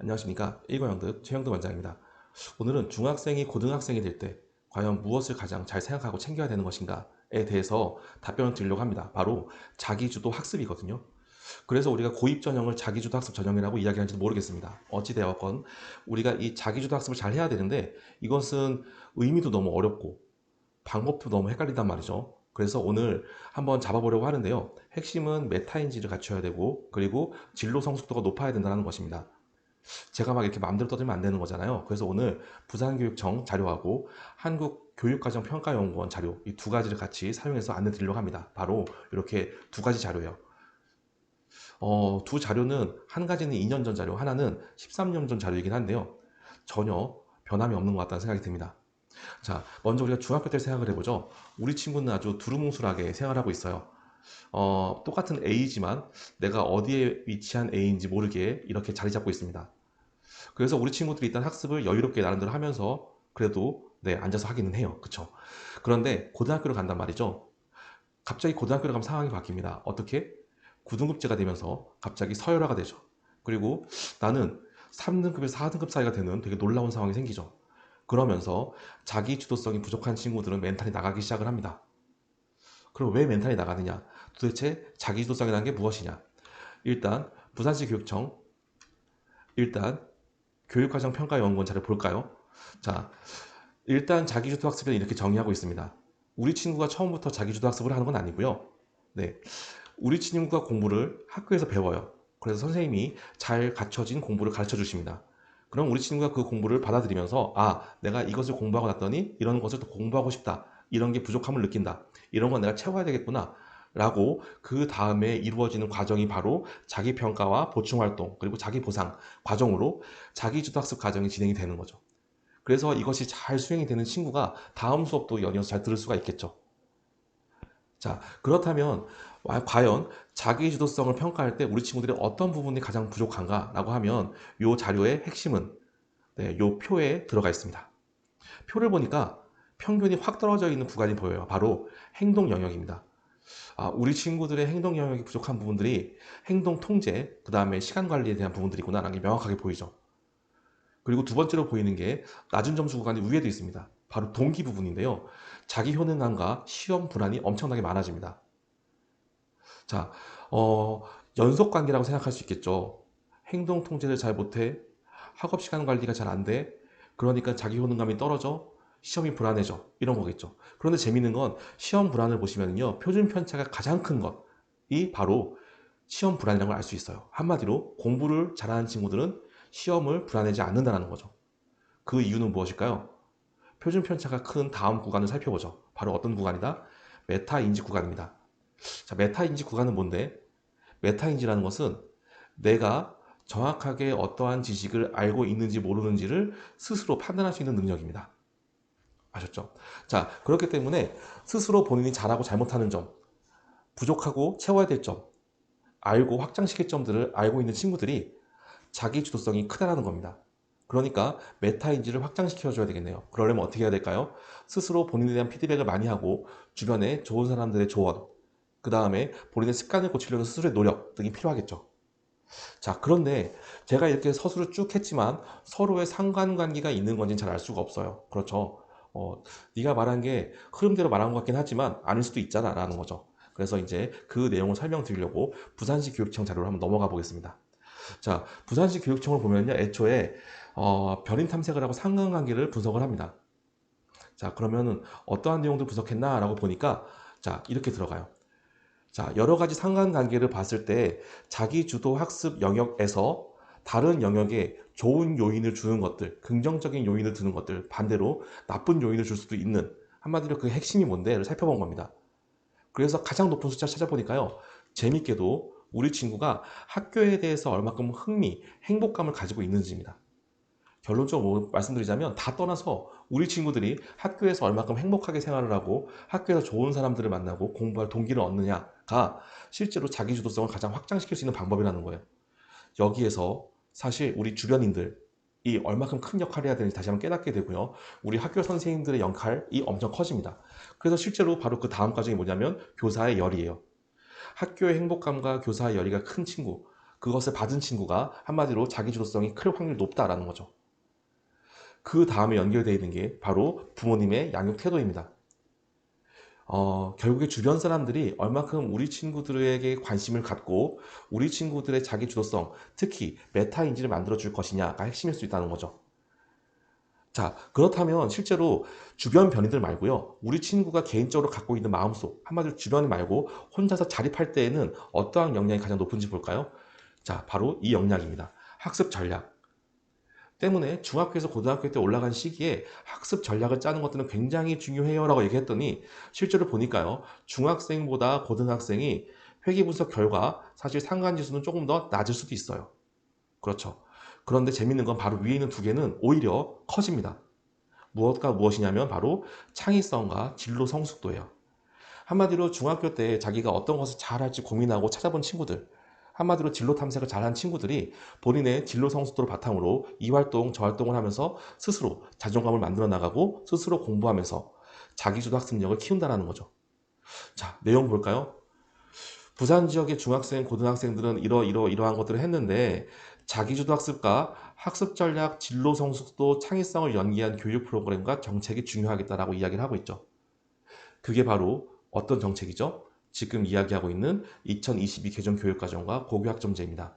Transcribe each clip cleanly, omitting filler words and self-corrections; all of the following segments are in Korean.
안녕하십니까. 일과영득 최영득 원장입니다. 오늘은 중학생이 고등학생이 될 때 과연 무엇을 가장 잘 생각하고 챙겨야 되는 것인가에 대해서 답변을 드리려고 합니다. 바로 자기주도 학습이거든요. 그래서 우리가 고입 전형을 자기주도 학습 전형이라고 이야기하는지도 모르겠습니다. 어찌되었건 우리가 이 자기주도 학습을 잘 해야 되는데 이것은 의미도 너무 어렵고 방법도 너무 헷갈린단 말이죠. 그래서 오늘 한번 잡아보려고 하는데요. 핵심은 메타인지를 갖춰야 되고 그리고 진로 성숙도가 높아야 된다는 것입니다. 제가 막 이렇게 마음대로 떠들면 안 되는 거잖아요. 그래서 오늘 부산교육청 자료하고 한국교육과정평가연구원 자료 이 두 가지를 같이 사용해서 안내 드리려고 합니다. 바로 이렇게 두 가지 자료예요. 두 자료는 한 가지는 2년 전 자료, 하나는 13년 전 자료이긴 한데요. 전혀 변함이 없는 것 같다는 생각이 듭니다. 자, 먼저 우리가 중학교 때 생각을 해보죠. 우리 친구는 아주 두루뭉술하게 생활하고 있어요. 똑같은 A지만 내가 어디에 위치한 A인지 모르게 이렇게 자리 잡고 있습니다. 그래서 우리 친구들이 일단 학습을 여유롭게 나름대로 하면서 그래도 앉아서 하기는 해요. 그쵸? 그런데 고등학교를 간단 말이죠. 갑자기 고등학교를 가면 상황이 바뀝니다. 어떻게? 9등급제가 되면서 갑자기 서열화가 되죠. 그리고 나는 3등급에서 4등급 사이가 되는 되게 놀라운 상황이 생기죠. 그러면서 자기 주도성이 부족한 친구들은 멘탈이 나가기 시작을 합니다. 그럼 왜 멘탈이 나가느냐? 도대체 자기 주도성이라는 게 무엇이냐? 일단 부산시 교육청 일단 교육과정평가연구원 자료 볼까요? 자, 일단 자기주도 학습을 이렇게 정의하고 있습니다. 우리 친구가 처음부터 자기주도 학습을 하는 건 아니고요. 네, 우리 친구가 공부를 학교에서 배워요. 그래서 선생님이 잘 갖춰진 공부를 가르쳐 주십니다. 그럼 우리 친구가 그 공부를 받아들이면서 내가 이것을 공부하고 났더니 이런 것을 또 공부하고 싶다. 이런 게 부족함을 느낀다. 이런 건 내가 채워야 되겠구나. 라고 그 다음에 이루어지는 과정이 바로 자기평가와 보충활동 그리고 자기보상 과정으로 자기주도 학습 과정이 진행이 되는 거죠. 그래서 이것이 잘 수행이 되는 친구가 다음 수업도 연이어서 잘 들을 수가 있겠죠. 자, 그렇다면 과연 자기주도성을 평가할 때 우리 친구들이 어떤 부분이 가장 부족한가 라고 하면 이 자료의 핵심은 이 표에 들어가 있습니다. 표를 보니까 평균이 확 떨어져 있는 구간이 보여요. 바로 행동 영역입니다. 우리 친구들의 행동 영역이 부족한 부분들이 행동 통제, 그 다음에 시간 관리에 대한 부분들이구나 라는 게 명확하게 보이죠. 그리고 두 번째로 보이는 게 낮은 점수 구간이 위에도 있습니다. 바로 동기 부분인데요. 자기 효능감과 시험 불안이 엄청나게 많아집니다. 자, 어, 연속 관계라고 생각할 수 있겠죠. 행동 통제를 잘 못해, 학업 시간 관리가 잘 안 돼, 그러니까 자기 효능감이 떨어져, 시험이 불안해져, 이런 거겠죠. 그런데 재밌는 건 시험 불안을 보시면요, 표준 편차가 가장 큰 것이 바로 시험 불안이라는 걸 알 수 있어요. 한마디로 공부를 잘하는 친구들은 시험을 불안해하지 않는다는 거죠. 그 이유는 무엇일까요? 표준 편차가 큰 다음 구간을 살펴보죠. 바로 어떤 구간이다? 메타 인지 구간입니다. 자, 메타 인지 구간은 뭔데? 메타 인지라는 것은 내가 정확하게 어떠한 지식을 알고 있는지 모르는지를 스스로 판단할 수 있는 능력입니다. 아셨죠? 자, 그렇기 때문에 스스로 본인이 잘하고 잘못하는 점, 부족하고 채워야 될 점, 알고 확장시킬 점들을 알고 있는 친구들이 자기 주도성이 크다라는 겁니다. 그러니까 메타인지를 확장시켜줘야 되겠네요. 그러려면 어떻게 해야 될까요? 스스로 본인에 대한 피드백을 많이 하고 주변에 좋은 사람들의 조언, 그 다음에 본인의 습관을 고치려는 스스로의 노력 등이 필요하겠죠. 자, 그런데 제가 이렇게 서술을 쭉 했지만 서로의 상관관계가 있는 건지는 잘 알 수가 없어요. 그렇죠. 네가 말한 게 흐름대로 말한 것 같긴 하지만 아닐 수도 있잖아 라는 거죠. 그래서 이제 그 내용을 설명드리려고 부산시 교육청 자료를 한번 넘어가 보겠습니다. 자, 부산시 교육청을 보면요, 애초에 별인 탐색을 하고 상관관계를 분석을 합니다. 자, 그러면은 어떠한 내용들 분석했나 라고 보니까 자, 이렇게 들어가요. 자, 여러 가지 상관관계를 봤을 때 자기 주도 학습 영역에서 다른 영역에 좋은 요인을 주는 것들, 긍정적인 요인을 주는 것들, 반대로 나쁜 요인을 줄 수도 있는, 한마디로 그 핵심이 뭔데를 살펴본 겁니다. 그래서 가장 높은 숫자 찾아보니까요, 재밌게도 우리 친구가 학교에 대해서 얼마큼 흥미, 행복감을 가지고 있는지입니다. 결론적으로 말씀드리자면 다 떠나서 우리 친구들이 학교에서 얼마큼 행복하게 생활을 하고 학교에서 좋은 사람들을 만나고 공부할 동기를 얻느냐가 실제로 자기주도성을 가장 확장시킬 수 있는 방법이라는 거예요. 여기에서 사실 우리 주변인들이 얼마큼 큰 역할을 해야 되는지 다시 한번 깨닫게 되고요. 우리 학교 선생님들의 역할이 엄청 커집니다. 그래서 실제로 바로 그 다음 과정이 뭐냐면 교사의 열이에요. 학교의 행복감과 교사의 열의가 큰 친구, 그것을 받은 친구가 한마디로 자기주도성이 클 확률이 높다라는 거죠. 그 다음에 연결되어 있는 게 바로 부모님의 양육 태도입니다. 결국에 주변 사람들이 얼마큼 우리 친구들에게 관심을 갖고 우리 친구들의 자기 주도성, 특히 메타인지를 만들어줄 것이냐가 핵심일 수 있다는 거죠. 자, 그렇다면 실제로 주변 변이들 말고요. 우리 친구가 개인적으로 갖고 있는 마음속, 한마디로 주변이 말고 혼자서 자립할 때에는 어떠한 역량이 가장 높은지 볼까요? 자, 바로 이 역량입니다. 학습 전략. 때문에 중학교에서 고등학교 때 올라간 시기에 학습 전략을 짜는 것들은 굉장히 중요해요 라고 얘기했더니 실제로 보니까요. 중학생보다 고등학생이 회계분석 결과 사실 상관지수는 조금 더 낮을 수도 있어요. 그렇죠. 그런데 재밌는 건 바로 위에 있는 두 개는 오히려 커집니다. 무엇과 무엇이냐면 바로 창의성과 진로 성숙도예요. 한마디로 중학교 때 자기가 어떤 것을 잘할지 고민하고 찾아본 친구들, 한마디로 진로 탐색을 잘한 친구들이 본인의 진로 성숙도를 바탕으로 이 활동 저 활동을 하면서 스스로 자존감을 만들어 나가고 스스로 공부하면서 자기주도 학습력을 키운다는 거죠. 자, 내용 볼까요? 부산 지역의 중학생, 고등학생들은 이러한 것들을 했는데 자기주도 학습과 학습 전략, 진로 성숙도, 창의성을 연계한 교육 프로그램과 정책이 중요하겠다라고 이야기를 하고 있죠. 그게 바로 어떤 정책이죠? 지금 이야기하고 있는 2022 개정 교육과정과 고교학점제입니다.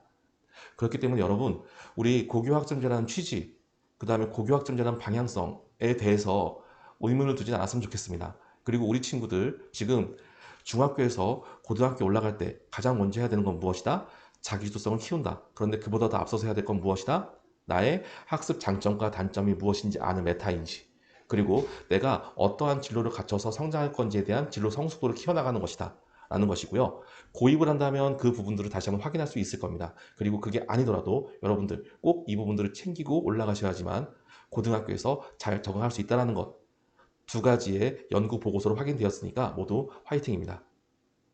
그렇기 때문에 여러분, 우리 고교학점제라는 취지, 그 다음에 고교학점제라는 방향성에 대해서 의문을 두지 않았으면 좋겠습니다. 그리고 우리 친구들 지금 중학교에서 고등학교 올라갈 때 가장 먼저 해야 되는 건 무엇이다? 자기주도성을 키운다. 그런데 그보다 더 앞서서 해야 될 건 무엇이다? 나의 학습 장점과 단점이 무엇인지 아는 메타인지. 그리고 내가 어떠한 진로를 갖춰서 성장할 건지에 대한 진로 성숙도를 키워나가는 것이다. 라는 것이고요. 고입을 한다면 그 부분들을 다시 한번 확인할 수 있을 겁니다. 그리고 그게 아니더라도 여러분들 꼭 이 부분들을 챙기고 올라가셔야지만 고등학교에서 잘 적응할 수 있다는 것. 두 가지의 연구 보고서로 확인되었으니까 모두 화이팅입니다.